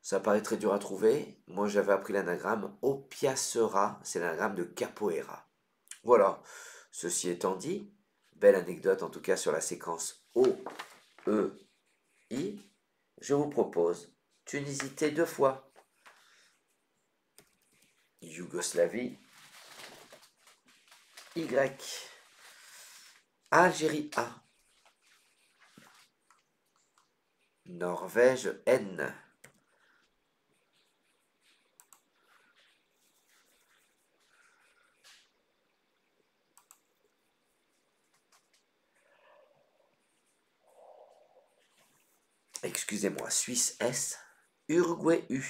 Ça paraît très dur à trouver. Moi, j'avais appris l'anagramme Opiacera, c'est l'anagramme de capoeira. Voilà. Ceci étant dit, belle anecdote en tout cas sur la séquence O-E-I. Je vous propose Tunisie T 2 fois. Yougoslavie Y. Algérie A. Norvège N. Excusez-moi, Suisse S. Uruguay U.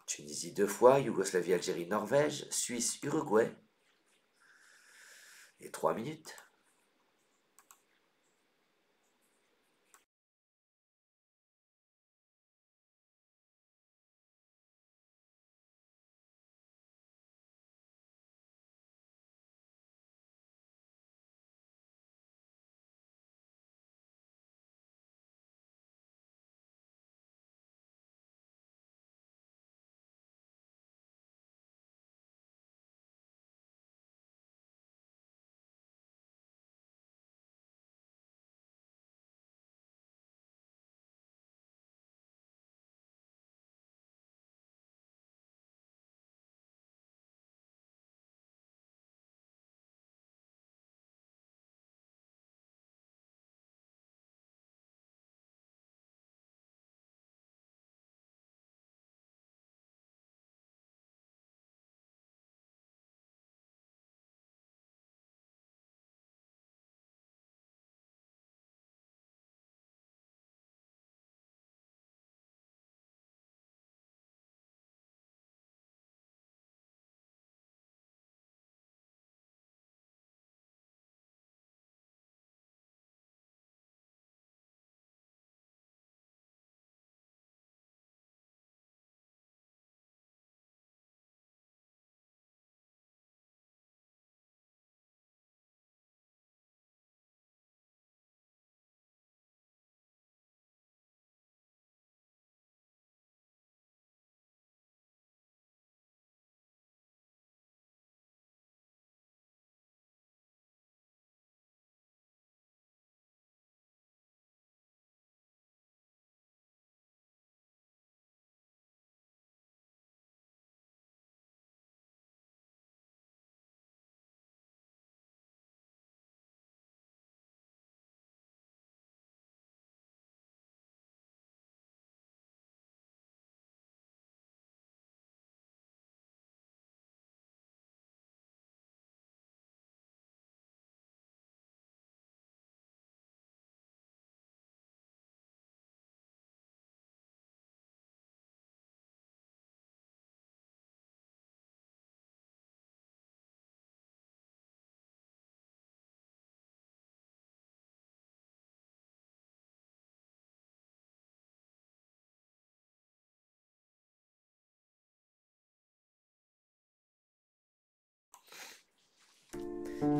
Tunisie 2 fois, Yougoslavie, Algérie, Norvège, Suisse, Uruguay. Et 3 minutes.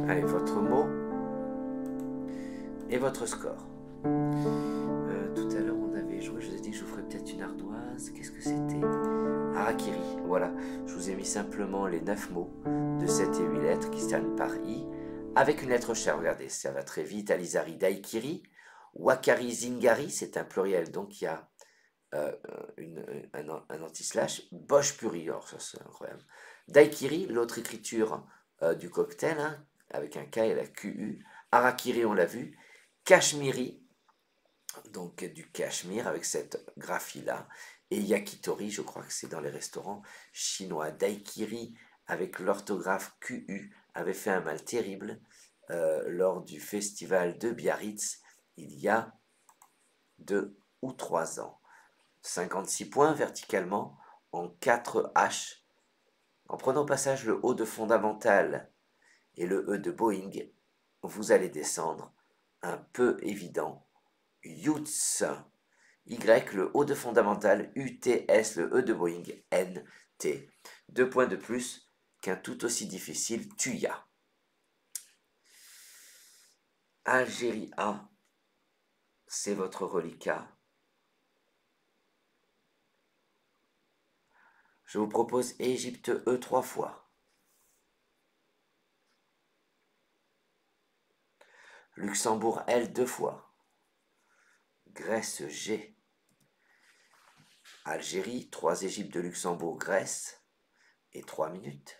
Allez, votre mot et votre score. Tout à l'heure, on avait joué, je vous ai dit que je vous ferais peut-être une ardoise. Qu'est-ce que c'était? Harakiri, voilà. Je vous ai mis simplement les 9 mots de 7 et 8 lettres qui se terminent par I, avec une lettre chère, regardez, ça va très vite. Alizari Daikiri, Wakari Zingari, c'est un pluriel, donc il y a un anti-slash. Bosch Puri, alors ça c'est incroyable. Daikiri, l'autre écriture du cocktail, hein, avec un K et la QU. Harakiri, on l'a vu. Kashmiri, donc du cachemire avec cette graphie-là. Et yakitori, je crois que c'est dans les restaurants chinois. Daikiri, avec l'orthographe QU, avait fait un mal terrible lors du festival de Biarritz il y a 2 ou 3 ans. 56 points verticalement en 4 H. En prenant au passage le O de fondamental et le E de Boeing, vous allez descendre un peu évident. UTS, Y, le O de fondamental, UTS, le E de Boeing, NT. 2 points de plus qu'un tout aussi difficile TUYA. Algérie A, c'est votre reliquat. Je vous propose Égypte E 3 fois. Luxembourg L 2 fois. Grèce G. Algérie, 3 Égypte de Luxembourg, Grèce et 3 minutes.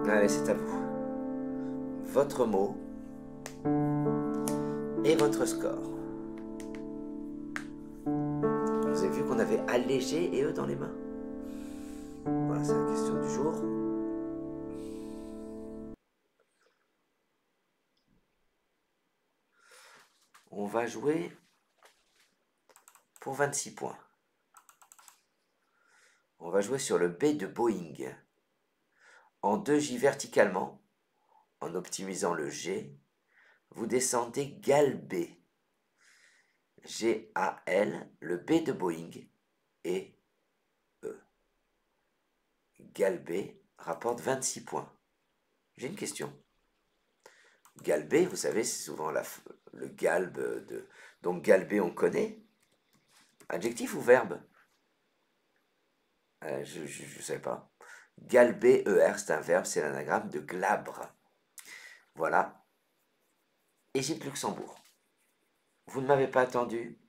Allez, c'est à vous. Votre mot et votre score. Vous avez vu qu'on avait allégé et eux dans les mains. Voilà, c'est la question du jour. On va jouer pour 26 points. On va jouer sur le B de Boeing. En 2J verticalement, en optimisant le G, vous descendez gal B. G-A-L, le B de Boeing et E. Gal B rapporte 26 points. J'ai une question. Galbé, vous savez, c'est souvent le galbe de... Donc galbé, on connaît. Adjectif ou verbe? Je ne sais pas. Galbé, ER, c'est un verbe, c'est l'anagramme de glabre. Voilà. Égypte-Luxembourg. Vous ne m'avez pas attendu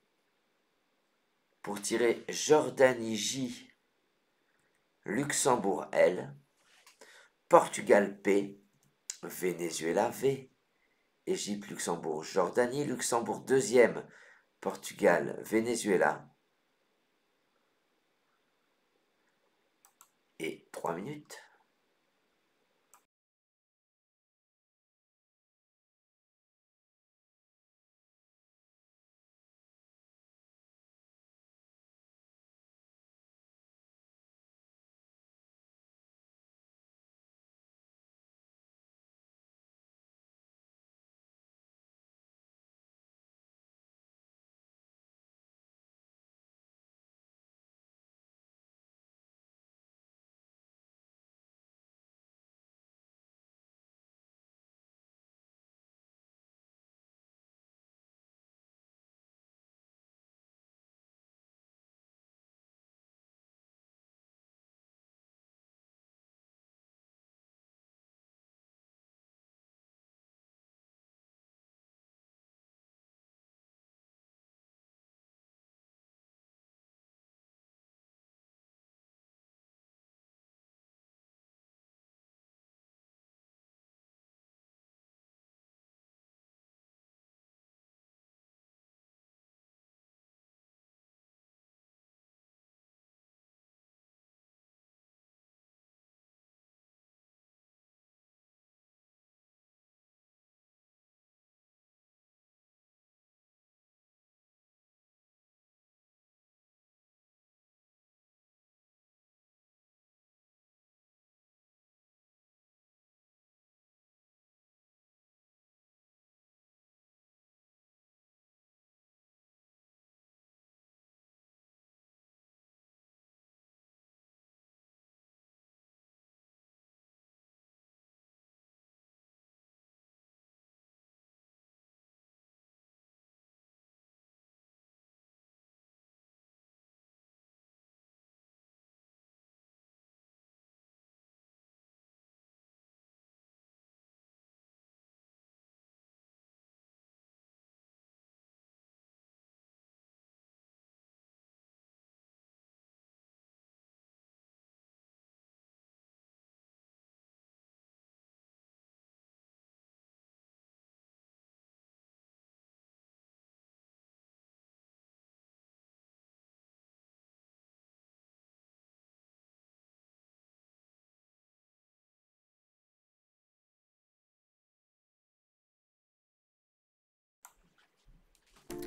pour tirer Jordanie J, Luxembourg L, Portugal P, Venezuela V, Égypte, Luxembourg, Jordanie, Luxembourg deuxième, Portugal, Venezuela, et 3 minutes.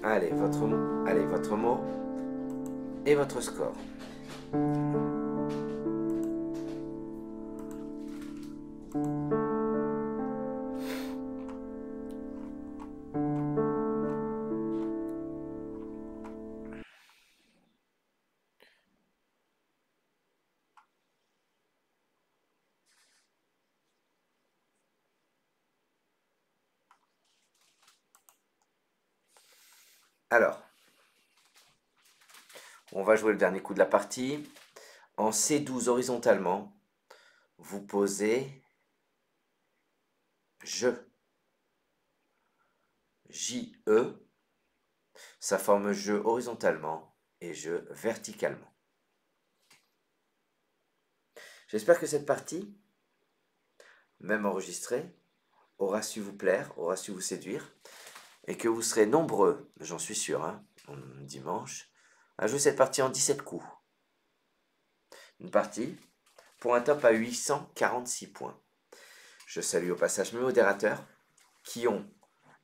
Allez, votre mot et votre score. Alors, on va jouer le dernier coup de la partie. En C12 horizontalement, vous posez je, J-E, ça forme je horizontalement et je verticalement. J'espère que cette partie, même enregistrée, aura su vous plaire, aura su vous séduire, et que vous serez nombreux, j'en suis sûr, hein, dimanche, à jouer cette partie en 17 coups. Une partie pour un top à 846 points. Je salue au passage mes modérateurs qui ont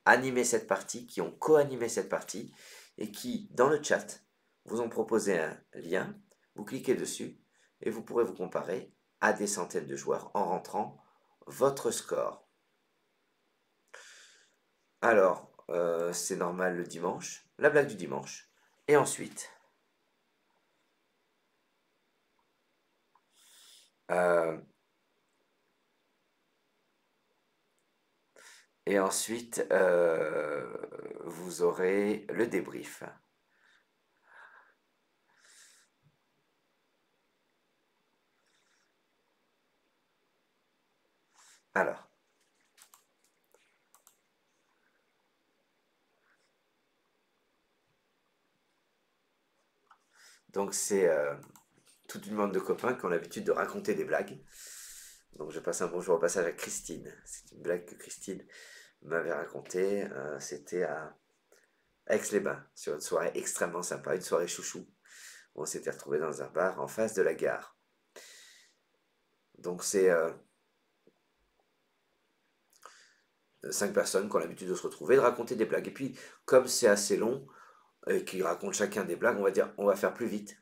animé cette partie, qui ont co-animé cette partie, et qui, dans le chat, vous ont proposé un lien, vous cliquez dessus, et vous pourrez vous comparer à des centaines de joueurs en rentrant votre score. Alors, c'est normal le dimanche, la blague du dimanche, et ensuite, vous aurez le débrief. Alors, donc c'est toute une bande de copains qui ont l'habitude de raconter des blagues. Donc je passe un bonjour au passage à Christine. C'est une blague que Christine m'avait racontée. C'était à Aix-les-Bains, sur une soirée extrêmement sympa, une soirée chouchou. On s'était retrouvés dans un bar en face de la gare. Donc c'est 5 personnes qui ont l'habitude de se retrouver, de raconter des blagues. Et puis, comme c'est assez long, et qu'ils racontent chacun des blagues, on va dire, on va faire plus vite.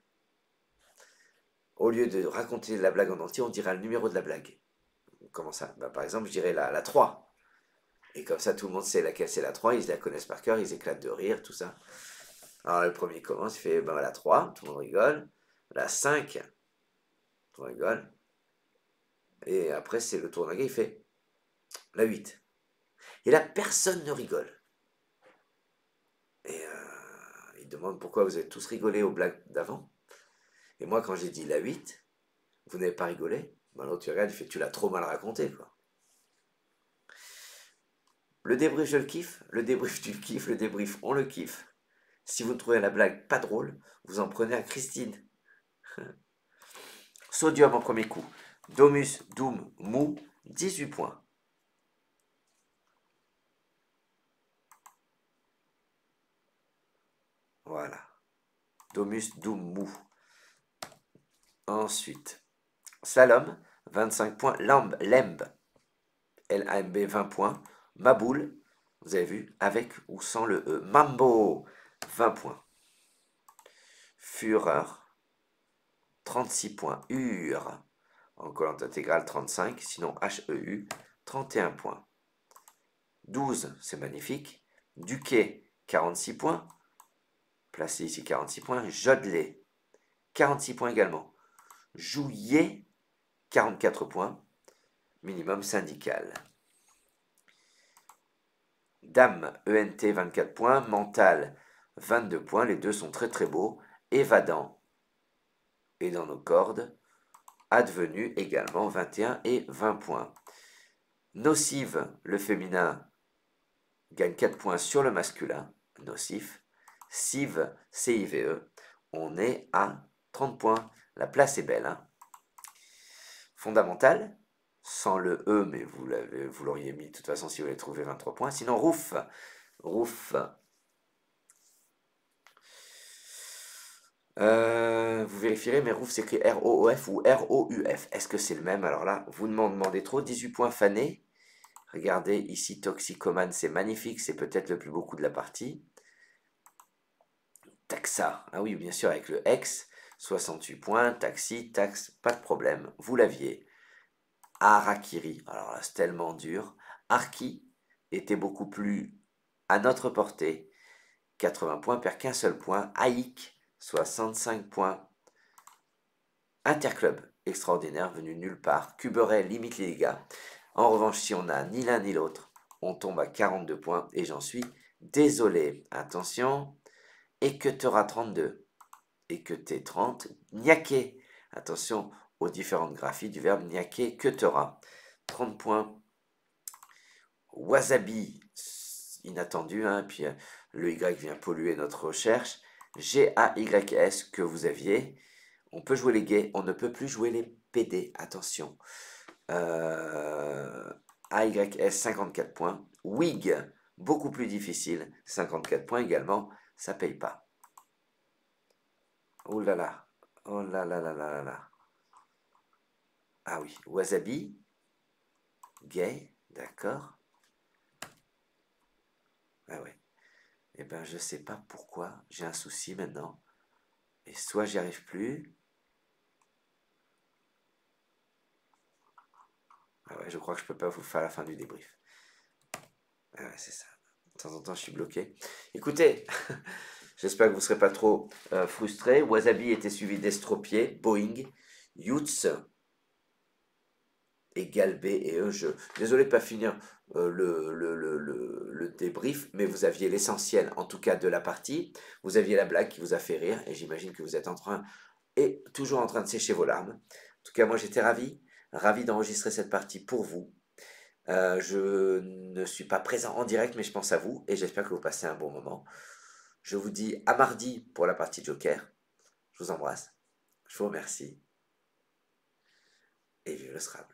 Au lieu de raconter la blague en entier, on dira le numéro de la blague. Comment ça? Par exemple, je dirais la 3. Et comme ça, tout le monde sait laquelle c'est la 3, ils la connaissent par cœur, ils éclatent de rire, tout ça. Alors le premier commence, il fait la 3, tout le monde rigole. La 5, tout le monde rigole. Et après, c'est le tour d'un gars, il fait la 8. Et là, personne ne rigole. Et il demande pourquoi vous avez tous rigolé aux blagues d'avant. Et moi, quand j'ai dit la 8, vous n'avez pas rigolé. L'autre, tu regardes, il fait tu l'as trop mal raconté, quoi. Le débrief, je le kiffe. Le débrief, tu le kiffes. Le débrief, on le kiffe. Si vous trouvez la blague pas drôle, vous en prenez à Christine. Sodium en premier coup. Domus, Doom, Mou, 18 points. Voilà. Domus, Doom, Mou. Ensuite, Slalom, 25 points. Lamb, L-A-M-B, 20 points. Maboule, vous avez vu, avec ou sans le E. Mambo, 20 points. Fureur, 36 points. Ur, en collante intégrale, 35. Sinon, H-E-U, 31 points. 12, c'est magnifique. Duquet, 46 points. Placé ici, 46 points. Jodelet, 46 points également. Jouillet, 44 points. Minimum syndical. Dame, ENT, 24 points. Mental, 22 points. Les deux sont très très beaux. Évadant, et dans nos cordes. Advenu également, 21 et 20 points. Nocive, le féminin, gagne 4 points sur le masculin. Nocif. Cive, C-I-V-E. On est à 30 points. La place est belle. Hein. Fondamental, sans le E, mais vous l'auriez mis de toute façon si vous avez trouvé 23 points. Sinon, Rouf. Rouf. Vous vérifierez, mais Rouf s'écrit R-O-O-F ou R-O-U-F. Est-ce que c'est le même? Alors là, vous m'en demandez trop. 18 points fané. Regardez, ici, Toxicomane, c'est magnifique. C'est peut-être le plus beau coup de la partie. Taxa. Ah oui, bien sûr, avec le X, 68 points, taxi, taxe, pas de problème, vous l'aviez. Harakiri, alors là, c'est tellement dur. Arki était beaucoup plus à notre portée. 80 points, perd qu'un seul point. Aïk, 65 points. Interclub, extraordinaire, venu nulle part. Cuberet limite les dégâts. En revanche, si on n'a ni l'un ni l'autre, on tombe à 42 points et j'en suis désolé. Attention, et que t'auras 32 et que t'es 30, niaqué. Attention aux différentes graphies du verbe niaquer, que t'auras. 30 points. Wasabi, inattendu, hein, puis le Y vient polluer notre recherche. G-A-Y-S que vous aviez. On peut jouer les gays, on ne peut plus jouer les PD, attention. AYS, 54 points. WIG, beaucoup plus difficile, 54 points également, ça paye pas. Oh là là, oh là là là là là là. Ah oui, Wasabi, gay, d'accord. Ah ouais. Eh ben, je sais pas pourquoi, j'ai un souci maintenant. Et soit j'y arrive plus. Ah ouais, je crois que je peux pas vous faire la fin du débrief. Ah ouais, c'est ça. De temps en temps, je suis bloqué. Écoutez, j'espère que vous ne serez pas trop frustrés. Wasabi était suivi d'Estropié, Boeing, Yutz et Galbé et eux. Désolé de ne pas finir le débrief, mais vous aviez l'essentiel, en tout cas, de la partie. Vous aviez la blague qui vous a fait rire et j'imagine que vous êtes toujours en train de sécher vos larmes. En tout cas, moi, j'étais ravi d'enregistrer cette partie pour vous. Je ne suis pas présent en direct, mais je pense à vous et j'espère que vous passez un bon moment. Je vous dis à mardi pour la partie Joker. Je vous embrasse. Je vous remercie. Et vive le Scrabble.